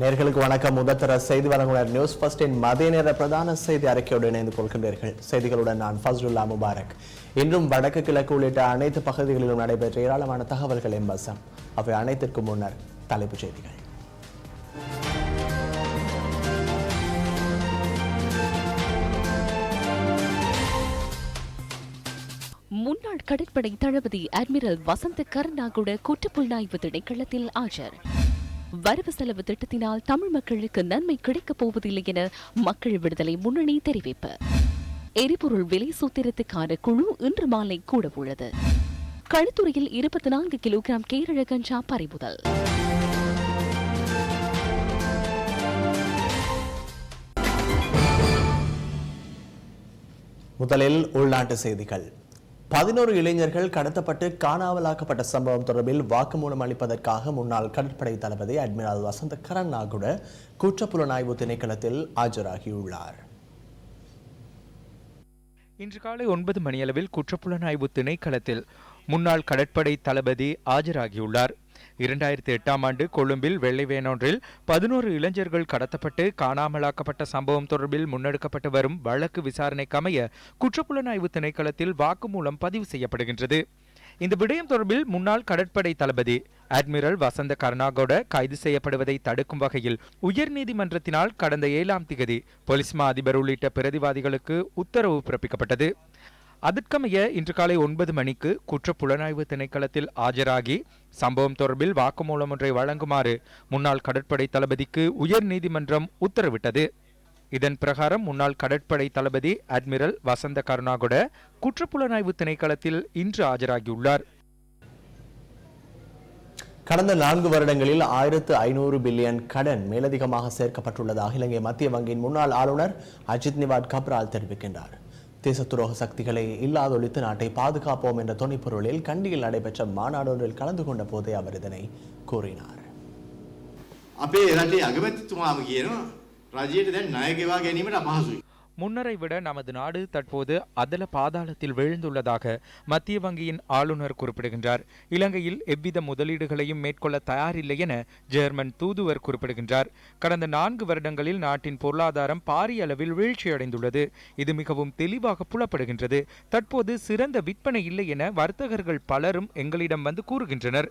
நேர்களுக்கு வணக்கம். முதற்தர செய்தி வழங்குனர் நியூஸ் ஃபர்ஸ்டின் மதிய நேர பிரதான செய்தி அறிக்கையோடு இணைந்து கொள்கின்றீர்கள். செய்திகளுடன் நான் ஃபஸ்ருல்லா முபாரக். இன்றும் வடக்கு கிழக்கு உள்ளிட்ட அனைத்து பகுதிகளிலும் நடைபெற்ற ஏராளமான தகவல்கள் எம்பசம். அவை அனைத்திற்கும் முன்னர் தலைப்புச் செய்திகள். முன்னாள் கடற்படை தளபதி அட்மிரல் வசந்த கருணாகுட குற்றப்புலனாய்வு திணைக்களத்தில் ஆஜர். வரவு செலவு திட்டத்தினால் தமிழ் மக்களுக்கு நன்மை கிடைக்கப் போவதில்லை என மக்கள் விடுதலை முன்னணி தெரிவிப்பு. எரிபொருள் விலை சூத்திரத்துக்கான குழு இன்று மாலை கூட உள்ளது. களுத்துறையில் 24 கிலோகிராம் கேரள கஞ்சா பறிமுதல். முதலில் உள்நாட்டு செய்திகள். 11 இளைஞர்கள் கடத்தப்பட்டு காணாமலாக்கப்பட்ட சம்பவம் தொடர்பில் வாக்குமூலம் அளிப்பதற்காக முன்னாள் கடற்படை தளபதி அட்மிரல் வசந்த கருணாகுட குற்றப்புலனாய்வு திணைக்களத்தில் ஆஜராகியுள்ளார். இன்று காலை 9 மணியளவில் குற்றப்புலனாய்வு திணைக்களத்தில் முன்னாள் கடற்படை தளபதி ஆஜராகியுள்ளார். 2008ஆம் ஆண்டு கொழும்பில் வெள்ளை வேனொன்றில் 11 இளைஞர்கள் கடத்தப்பட்டு காணாமலாக்கப்பட்ட சம்பவம் தொடர்பில் முன்னெடுக்கப்பட்டு வரும் வழக்கு விசாரணைக்கமைய குற்றப்புலனாய்வு திணைக்களத்தில் வாக்குமூலம் பதிவு செய்யப்படுகின்றது. இந்த விடயம் தொடர்பில் முன்னாள் கடற்படை தளபதி அட்மிரல் வசந்த கருணாகுட கைது செய்யப்படுவதை தடுக்கும் வகையில் உயர்நீதிமன்றத்தினால் கடந்த 7ஆம் திகதி பொலிஸ் மா அதிபர் உள்ளிட்ட பிரதிவாதிகளுக்கு உத்தரவு பிறப்பிக்கப்பட்டது. அதற்கமைய இன்று காலை 9 மணிக்கு குற்றப்புலனாய்வு திணைக்களத்தில் ஆஜராகி சம்பவம் தொடர்பில் வாக்குமூலம் ஒன்றை வழங்குமாறு முன்னாள் கடற்படை தளபதிக்கு உயர் நீதிமன்றம் உத்தரவிட்டது. இதன் பிரகாரம் முன்னாள் கடற்படை தளபதி அட்மிரல் வசந்த கருணாகுட குற்றப்புலனாய்வு திணைக்களத்தில் இன்று ஆஜராகியுள்ளார். கடந்த 4 வருடங்களில் 1500 பில்லியன் கடன் மேலதிகமாக சேர்க்கப்பட்டுள்ளதாக இலங்கை மத்திய வங்கியின் முன்னாள் ஆளுநர் அஜித் நிவாட் கப்ரால் தெரிவிக்கின்றார். தேசத்துரோக சக்திகளை இல்லாதொழித்து நாட்டை பாதுகாப்போம் என்ற துணைப்பொருளில் கண்டியில் நடைபெற்ற மாநாடு ஒன்றில் கலந்து கொண்ட போதே அவர் இதனை கூறினார். முன்னரை விட நமது நாடு தற்போது அதல பாதாளத்தில் விழுந்துள்ளதாக மத்திய வங்கியின் ஆளுநர் குறிப்பிடுகின்றார். இலங்கையில் எவ்வித முதலீடுகளையும் மேற்கொள்ள தயாரில்லை என ஜெர்மன் தூதுவர் குறிப்பிடுகின்றார். கடந்த 4 வருடங்களில் நாட்டின் பொருளாதாரம் பாரிய அளவில் வீழ்ச்சியடைந்துள்ளது. இது மிகவும் தெளிவாக புலப்படுகின்றது. தற்போது சிறந்த விற்பனை இல்லை என வர்த்தகர்கள் பலரும் எங்களிடம் வந்து கூறுகின்றனர்.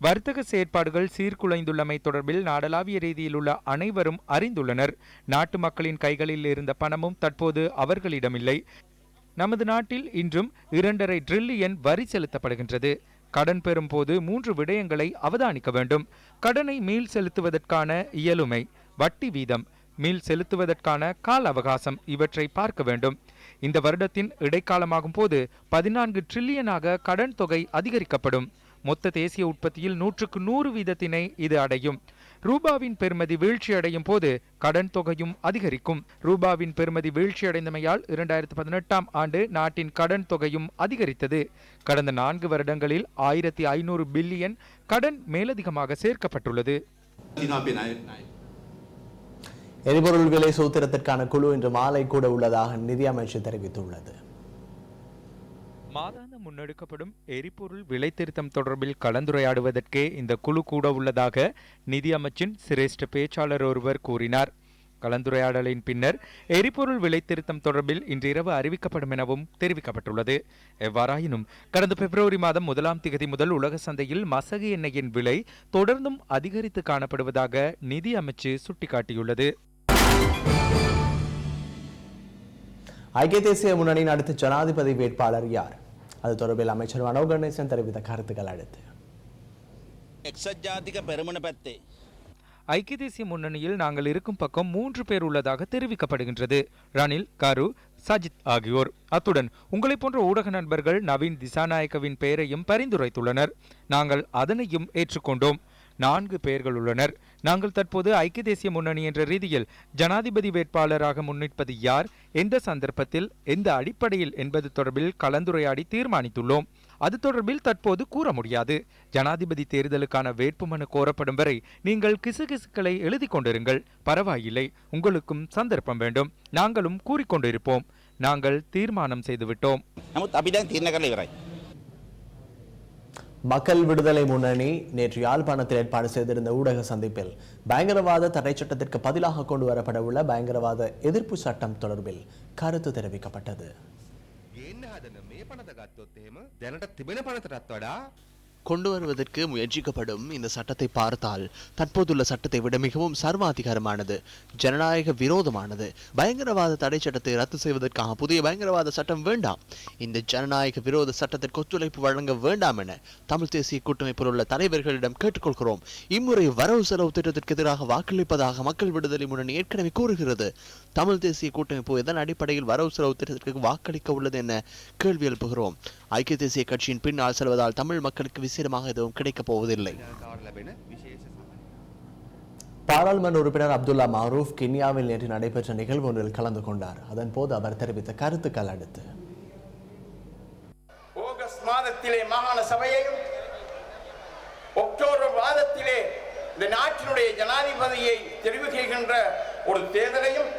வர்த்தக செயற்பாடுகள் சீர்குலைந்துள்ளமை தொடர்பில் நாடளாவிய ரீதியில் உள்ள அனைவரும் அறிந்துள்ளனர். நாட்டு மக்களின் கைகளில் இருந்த பணமும் தற்போது அவர்களிடமில்லை. நமது நாட்டில் இன்றும் 2.5 டிரில்லியன் வரி செலுத்தப்படுகின்றது. கடன் பெறும் போது 3 விடயங்களை அவதானிக்க வேண்டும். கடனை மீள் செலுத்துவதற்கான இயலுமை, வட்டி வீதம், மீள் செலுத்துவதற்கான கால அவகாசம் இவற்றை பார்க்க வேண்டும். இந்த வருடத்தின் இடைக்காலமாகும் போது 14 டிரில்லியனாக கடன் தொகை அதிகரிக்கப்படும். மொத்த தேசிய உற்பத்தியில் 100% வீதத்தினை இது அடையும். ரூபாவின் பெறுமதி வீழ்ச்சியடையும் போது கடன் தொகையும் அதிகரிக்கும். ரூபாவின் பெறுமதி வீழ்ச்சியடைந்தமையால் 2018ஆம் ஆண்டு நாட்டின் கடன் தொகையும் அதிகரித்தது. கடந்த 4 வருடங்களில் 1500 பில்லியன் கடன் மேலதிகமாக சேர்க்கப்பட்டுள்ளது. எரிபொருள் விலை சூத்திரத்திற்கான குழு இன்று மாலை கூட உள்ளதாக நிதி அமைச்சர் தெரிவித்துள்ளது. மாதாந்த முன்னெடுக்கப்படும் எரிபொருள் விலை திருத்தம் தொடர்பில் கலந்துரையாடுவதற்கே இந்த குழு கூட உள்ளதாக நிதி அமைச்சின் சிரேஷ்ட பேச்சாளர் ஒருவர் கூறினார். கலந்துரையாடலின் பின்னர் எரிபொருள் விலை திருத்தம் தொடர்பில் இன்று இரவு அறிவிக்கப்படும் எனவும் தெரிவிக்கப்பட்டுள்ளது. எவ்வாறாயினும் கடந்த பிப்ரவரி மாதம் 1ஆம் திகதி முதல் உலக சந்தையில் மசகு எண்ணெயின் விலை தொடர்ந்தும் அதிகரித்து காணப்படுவதாக நிதி அமைச்சு சுட்டிக்காட்டியுள்ளது. ஐக்கிய தேசிய முன்னணியின் அடுத்த ஜனாதிபதி வேட்பாளர் யார்? அது தொடர்பில் அமைச்சர் மனோ கணேசன் தெரிவித்த கருத்துக்கள் அடுத்து. ஐக்கிய தேசிய முன்னணியில் நாங்கள் இருக்கும் பக்கம் 3 பேர் உள்ளதாக தெரிவிக்கப்படுகின்றது. ரணில், கரு, சஜித் ஆகியோர். அத்துடன் உங்களை போன்ற ஊடக நண்பர்கள் நவீன் திசாநாயக்கவின் பெயரையும் பரிந்துரைத்துள்ளனர். நாங்கள் அதனையும் ஏற்றுக்கொண்டோம். 4 பேர்கள் உள்ளனர். நாங்கள் தற்போது ஐக்கிய தேசிய முன்னணி என்ற ரீதியில் ஜனாதிபதி வேட்பாளராக முன்னிற்பது யார், எந்த சந்தர்ப்பத்தில், எந்த அடிப்படையில் என்பது தொடர்பில் கலந்துரையாடி தீர்மானித்துள்ளோம். அது தொடர்பில் தற்போது கூற முடியாது. ஜனாதிபதி தேர்தலுக்கான வேட்புமனு கோரப்படும் வரை நீங்கள் கிசுகிசுக்களை எழுதி கொண்டிருங்கள், பரவாயில்லை. உங்களுக்கும் சந்தர்ப்பம் வேண்டும். நாங்களும் கூறிக்கொண்டிருப்போம். நாங்கள் தீர்மானம் செய்துவிட்டோம். மக்கள் விடுதலை முன்னணி நேற்று யாழ்ப்பாணத்தில் ஏற்பாடு செய்திருந்த ஊடக சந்திப்பில் பயங்கரவாத தடை சட்டத்திற்கு பதிலாக கொண்டு வரப்படவுள்ள பயங்கரவாத எதிர்ப்பு சட்டம் தொடர்பில் கருத்து தெரிவிக்கப்பட்டது. கொண்டு வருவதற்கு முயற்சிக்கப்படும் இந்த சட்டத்தை பார்த்தால் தற்போதுள்ள சட்டத்தை விட மிகவும் சர்வாதிகாரமானது, ஜனநாயக விரோதமானது. பயங்கரவாத தடை சட்டத்தை ரத்து செய்வதற்காக புதிய பயங்கரவாத சட்டம் வேண்டாம். இந்த ஜனநாயக விரோத சட்டத்திற்கு ஒத்துழைப்பு வழங்க வேண்டாம் என தமிழ் தேசிய கூட்டமைப்பில் உள்ள தலைவர்களிடம் கேட்டுக்கொள்கிறோம். இம்முறை வரவு செலவு திட்டத்திற்கு எதிராக வாக்களிப்பதாக மக்கள் விடுதலை முன்னணி ஏற்கனவே கூறுகிறது. தமிழ் தேசிய கூட்டமைப்பு இதன் அடிப்படையில் வரவு செலவு திட்டத்திற்கு வாக்களிக்க உள்ளது என கேள்வி எழுப்புகிறோம். ஐக்கிய தேசிய கட்சியின் பின்னால் செல்வதால் தமிழ் மக்களுக்கு விசேடமாக எதுவும் கிடைக்கப் போவதில்லை. பாராளுமன்ற உறுப்பினர் அப்துல்லா மாரூப் கென்யாவில் நேற்று நடைபெற்ற நிகழ்வு ஒன்றில் கலந்து கொண்டார். அதன் போது அவர் தெரிவித்த கருத்துக்கள் அடுத்து. ஆகஸ்ட் மாதத்திலே மாகாண சபையையும் அக்டோபர் மாதத்திலே இந்த நாட்டினுடைய ஜனாதிபதியை தெரிவு செய்கின்ற ஒரு தேர்தலையும்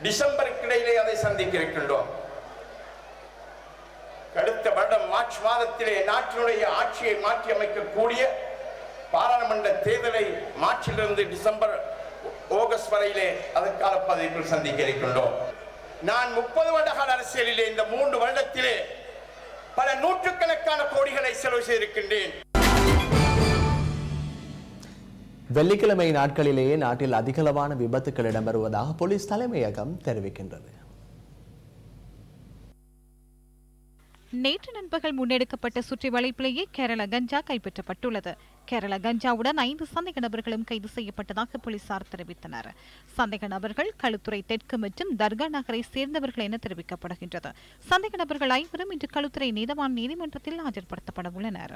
டிசம்பருக்கு இடையிலே அதை சந்திக்க இருக்கின்றோம். அடுத்த வருடம் மார்ச் மாதத்திலே நாட்டினுடைய ஆட்சியை மாற்றி அமைக்கக்கூடிய பாராளுமன்ற தேர்தலை மார்ச்சிலிருந்து டிசம்பர் ஆகஸ்ட் வரையிலே அதற்கான பதவிக்குள் சந்திக்க இருக்கின்றோம். நான் 30 வருட கால அரசியலிலே இந்த 3 வருடத்திலே பல நூற்றுக்கணக்கான கோடிகளை செலவு செய்திருக்கின்றேன். வெள்ளிக்கிழமை நாட்களிலேயே நாட்டில் அதிகளவான விபத்துக்கள் இடம்பெறுவதாக போலீஸ் தலைமையகம் தெரிவிக்கின்றது. நேற்று நண்பகல் முன்னெடுக்கப்பட்ட சுற்றி வளைப்பிலேயே கேரள கஞ்சா கைப்பற்றப்பட்டுள்ளது. கேரள கஞ்சாவுடன் 5 சந்தேக நபர்களும் கைது செய்யப்பட்டதாக போலீசார் தெரிவித்தனர். சந்தேக நபர்கள் களுத்துறை தெற்கு மற்றும் தர்கா நகரை சேர்ந்தவர்கள் என தெரிவிக்கப்படுகின்றது. சந்தேக நபர்கள் 5 இன்று களுத்துறை நீதவான் நீதிமன்றத்தில் ஆஜர்படுத்தப்பட உள்ளனர்.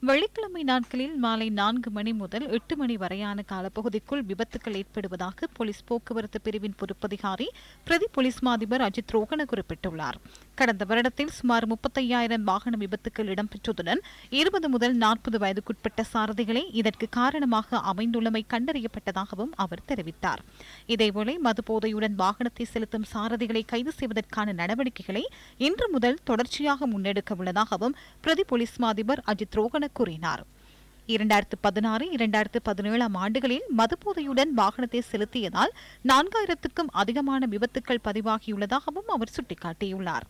வெள்ளிக்கிழமை நாட்களில் மாலை 4 மணி முதல் 8 மணி வரையான காலப்பகுதிக்குள் விபத்துக்கள் ஏற்படுவதாக போலீஸ் போக்குவரத்து பிரிவின் பொறுப்பதிகாரி பிரதி போலீஸ் மாதிபர் அஜித் ரோகன குறிப்பிட்டுள்ளார். கடந்த வருடத்தில் சுமார் 35,000 வாகன விபத்துக்கள் இடம்பெற்றதுடன் 20 முதல் 40 வயதுக்குட்பட்ட சாரதிகளே இதற்கு காரணமாக அமைந்துள்ளமை கண்டறியப்பட்டதாகவும் அவர் தெரிவித்தார். இதேவேளை மதுபோதையுடன் வாகனத்தை செலுத்தும் சாரதிகளை கைது செய்வதற்கான நடவடிக்கைகளை இன்று முதல் தொடர்ச்சியாக முன்னெடுக்க உள்ளதாகவும் பிரதி போலீஸ் மாதிபர் அஜித் ரோகன கூறினார். 2016-2017 ஆண்டுகளில் மதுபோதையுடன் வாகனத்தை செலுத்தியதால் 4000க்கும் அதிகமான விபத்துக்கள் பதிவாகியுள்ளதாகவும் அவர் சுட்டிக்காட்டியுள்ளார்.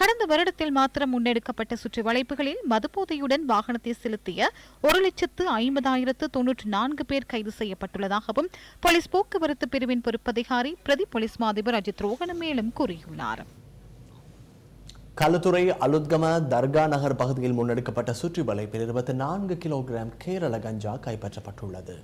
கடந்த வருடத்தில் மாத்திரம் முன்னெடுக்கப்பட்ட சுற்றி வளைப்புகளில் மதுபோதையுடன் வாகனத்தை செலுத்திய 1,50,094 பேர் கைது செய்யப்பட்டுள்ளதாகவும் போலீஸ் போக்குவரத்து பிரிவின் பொறுப்பதிகாரி பிரதி போலீஸ் மாதிபர் அஜித் ரோகன மேலும் கூறியுள்ளார். களுத்துறை அலுத்கம தர்கா நகர் பகுதியில் முன்னெடுக்கப்பட்ட சுற்றி வளைப்பில் 24 கிலோகிராம் கேரள கஞ்சா கைப்பற்றப்பட்டுள்ளது.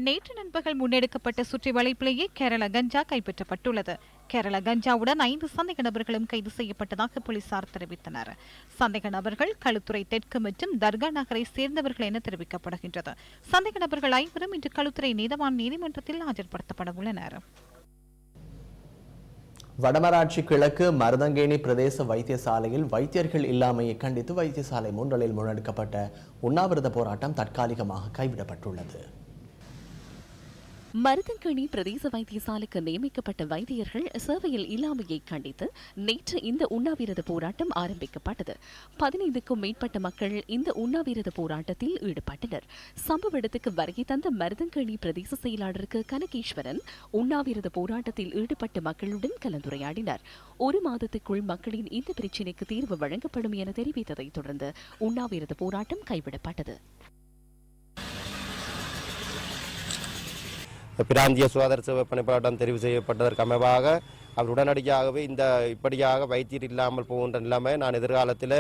நேற்று நண்பகல் முன்னெடுக்கப்பட்ட சுற்றி வளைப்பிலேயே கேரள கஞ்சா கைப்பற்றப்பட்டுள்ளது. கேரள கஞ்சாவுடன் 5 சந்தேக நபர்களும் கைது செய்யப்பட்டதாக போலீசார் தெரிவித்தனர். சந்தேக நபர்கள் களுத்துறை தெற்கு மற்றும் தர்கா நகரை சேர்ந்தவர்கள் என தெரிவிக்கப்படுகின்றது. சந்தேக நபர்கள் 5 இன்று களுத்துறை நீதவான் நீதிமன்றத்தில் ஆஜர்படுத்தப்பட உள்ளனர். வடமராட்சி கிழக்கு மருதங்கேணி பிரதேச வைத்தியசாலையில் வைத்தியர்கள் இல்லாமையை கண்டித்து வைத்தியசாலை முன்றலில் முன்னெடுக்கப்பட்ட உண்ணாவிரத போராட்டம் தற்காலிகமாக கைவிடப்பட்டுள்ளது. மருதங்கேணி பிரதேச வைத்தியசாலைக்கு நியமிக்கப்பட்ட வைத்தியர்கள் சேவையில் இல்லாமையை கண்டித்து நேற்று இந்த உண்ணாவிரத போராட்டம் ஆரம்பிக்கப்பட்டது. 15க்கும் மேற்பட்ட மக்கள் இந்த உண்ணாவிரத போராட்டத்தில் ஈடுபட்டனர். சம்பவ இடத்துக்கு வருகை தந்த மருதங்கேணி பிரதேச செயலாளருக்கு கனகேஸ்வரன் உண்ணாவிரத போராட்டத்தில் ஈடுபட்ட மக்களுடன் கலந்துரையாடினார். 1 மாதத்துக்குள் மக்களின் இந்த பிரச்சினைக்கு தீர்வு வழங்கப்படும் என தெரிவித்ததைத் தொடர்ந்து உண்ணாவிரத போராட்டம் கைவிடப்பட்டது. பிராந்திய சுகாதார சேவை பணிப்பாளரிடம் தெரிவு செய்யப்பட்டதற்கு அமைவாக அவர் உடனடியாகவே இந்த இப்படியாக வைத்தியர் இல்லாமல் போகின்ற நிலைமை நான் எதிர்காலத்தில்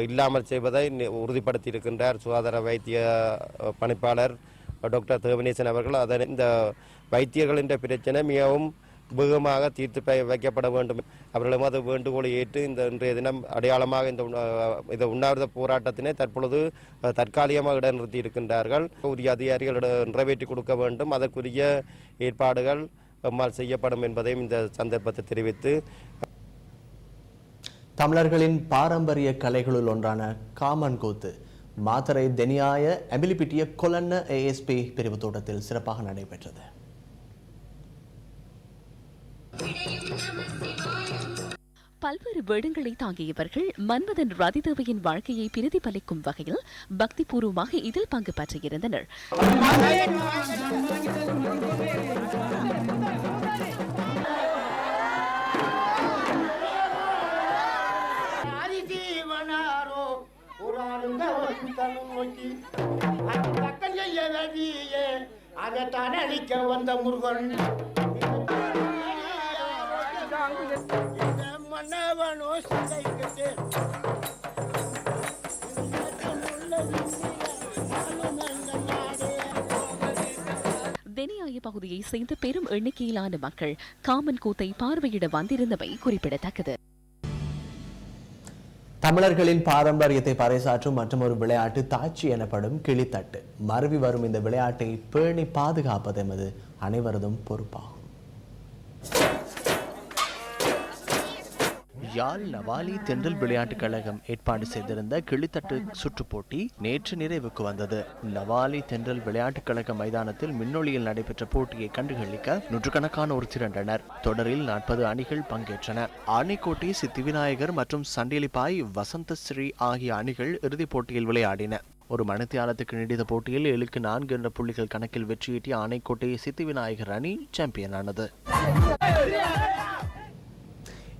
இல்லாமல் செய்வதை உறுதிப்படுத்தி இருக்கின்றார் சுகாதார வைத்திய பணிப்பாளர் டாக்டர் தேவனேசன் அவர்கள். அதனை இந்த வைத்தியர்களின் பிரச்சனை மிகவும் வேகமாக தீர்த்து வைக்கப்பட வேண்டும். அவர்களும் அது வேண்டுகோளை ஏற்று இன்றைய தினம் அடையாளமாக இந்த உண்ணாவிரத போராட்டத்தினை தற்பொழுது தற்காலிகமாக இடைநிறுத்தி இருக்கின்றார்கள். உரிய அதிகாரிகள் நிறைவேற்றி கொடுக்க வேண்டும். அதற்குரிய ஏற்பாடுகள் நம்மால் செய்யப்படும் என்பதையும் இந்த சந்தர்ப்பத்தை தெரிவித்து தமிழர்களின் பாரம்பரிய கலைகளுள் ஒன்றான காமன் கூத்து மாத்தரை தெனியாய அபிலிபிட்டிய கொலன்ன ASP பிரிவு தோட்டத்தில் சிறப்பாக நடைபெற்றது. பல்வேறு வேடங்களை தாங்கியவர்கள் மன்மதன் ரதிதேவியின் வாழ்க்கையை பிரதிபலிக்கும் வகையில் பக்திபூர்வமாக இதில் பங்கு பற்றியிருந்தனர். வந்த முருகன் மன்னவனோ தெனியாய பகுதியை சேர்ந்த பெரும் எண்ணிக்கையிலான மக்கள் காமன் கூத்தை பார்வையிட வந்திருந்தமை குறிப்பிடத்தக்கது. தமிழர்களின் பாரம்பரியத்தை பறைசாற்றும் மற்றொரு விளையாட்டு தாச்சி எனப்படும் கிளித்தட்டு. மருவி வரும் இந்த விளையாட்டை பேணி பாதுகாப்பது எமது அனைவரதும் பொறுப்பாகும். யாழ் நவாலி தென்றல் விளையாட்டுக் கழகம் ஏற்பாடு செய்திருந்த கிளித்தட்டு சுற்றுப் போட்டி நேற்று நிறைவுக்கு வந்தது. நவாலி தென்றல் விளையாட்டுக் கழக மைதானத்தில் மின்னொளியில் நடைபெற்ற போட்டியை கண்டுகளிக்க நூற்றுக்கணக்கானோர் திரண்டனர். தொடரில் 40 அணிகள் பங்கேற்றன. ஆனைக்கோட்டை சித்திவிநாயகர் மற்றும் சண்டிலிப்பாய் வசந்தஸ்ரீ ஆகிய அணிகள் இறுதிப் போட்டியில் விளையாடின. ஒரு மணித்தியாலத்துக்கு நீடித்த போட்டியில் 7-4 என்ற புள்ளிகள் கணக்கில் வெற்றியீட்டிய ஆனைக்கோட்டை சித்திவிநாயகர் அணி சாம்பியனானது.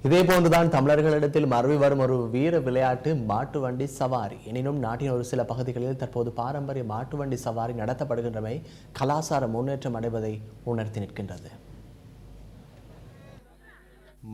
இதேபோன்றுதான் தமிழர்களிடத்தில் மரபி வரும் ஒரு வீர விளையாட்டு மாட்டு வண்டி சவாரி. எனினும் நாட்டின் ஒரு சில பகுதிகளில் தற்போது பாரம்பரிய மாட்டு வண்டி சவாரி நடத்தப்படுகின்றமை கலாசார முன்னேற்றம் அடைவதை உணர்த்தி நிற்கின்றது.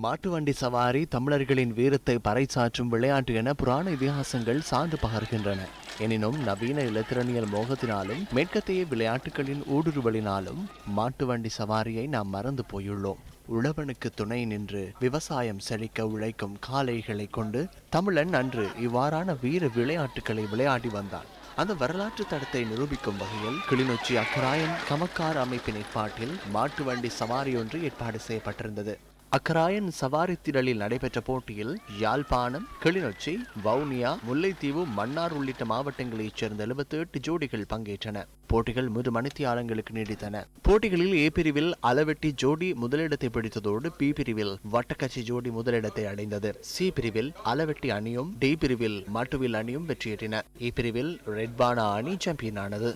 மாட்டு வண்டி சவாரி தமிழர்களின் வீரத்தை பறைசாற்றும் விளையாட்டு என புராண இதிகாசங்கள் சான்று பகர்கின்றன. எனினும் நவீன இலத்திரனியல் மோகத்தினாலும் மேற்கத்திய விளையாட்டுகளின் ஊடுருவலினாலும் மாட்டு வண்டி சவாரியை நாம் மறந்து போயுள்ளோம். உழவனுக்கு துணை நின்று விவசாயம் செழிக்க உழைக்கும் காளைகளை கொண்டு தமிழன் அன்று இவ்வாறான வீர விளையாட்டுகளை விளையாடி வந்தான். அந்த வரலாற்று தடத்தை நிரூபிக்கும் வகையில் கிளிநொச்சி அக்கராயன் கமக்கார அமைப்பின் ஏற்பாட்டில் மாட்டு வண்டி சவாரி ஒன்று ஏற்பாடு செய்யப்பட்டிருந்தது. அக்கராயன் சவாரி திடலில் நடைபெற்ற போட்டியில் யாழ்ப்பாணம், கிளிநொச்சி, வவுனியா, முல்லைத்தீவு, மன்னார் உள்ளிட்ட மாவட்டங்களைச் சேர்ந்த 78 ஜோடிகள் பங்கேற்றன. போட்டிகள் 3 மணித்தியாலங்களுக்கு நீடித்தன. போட்டிகளில் ஏ பிரிவில் அளவெட்டி ஜோடி முதலிடத்தை பிடித்ததோடு பி பிரிவில் வட்டக்கச்சி ஜோடி முதலிடத்தை அடைந்தது. சி பிரிவில் அளவெட்டி அணியும் டி பிரிவில் மாட்டுவில் அணியும் வெற்றியேற்றின. இ பிரிவில் ரெட்பானா அணி சாம்பியனானது.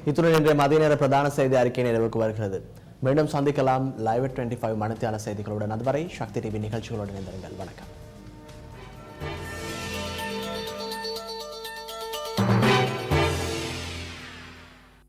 இத்துடன் இன்றைய மதிய நேர பிரதான செய்தி அறிக்கை நிறைவுக்கு வருகிறது. மீண்டும் சந்திக்கலாம் லைவ் 25 மணித்தியால செய்திகளுடன். அதுவரை சக்தி டிவி நிகழ்ச்சிகளுடன் இணைந்திருங்கள். வணக்கம்.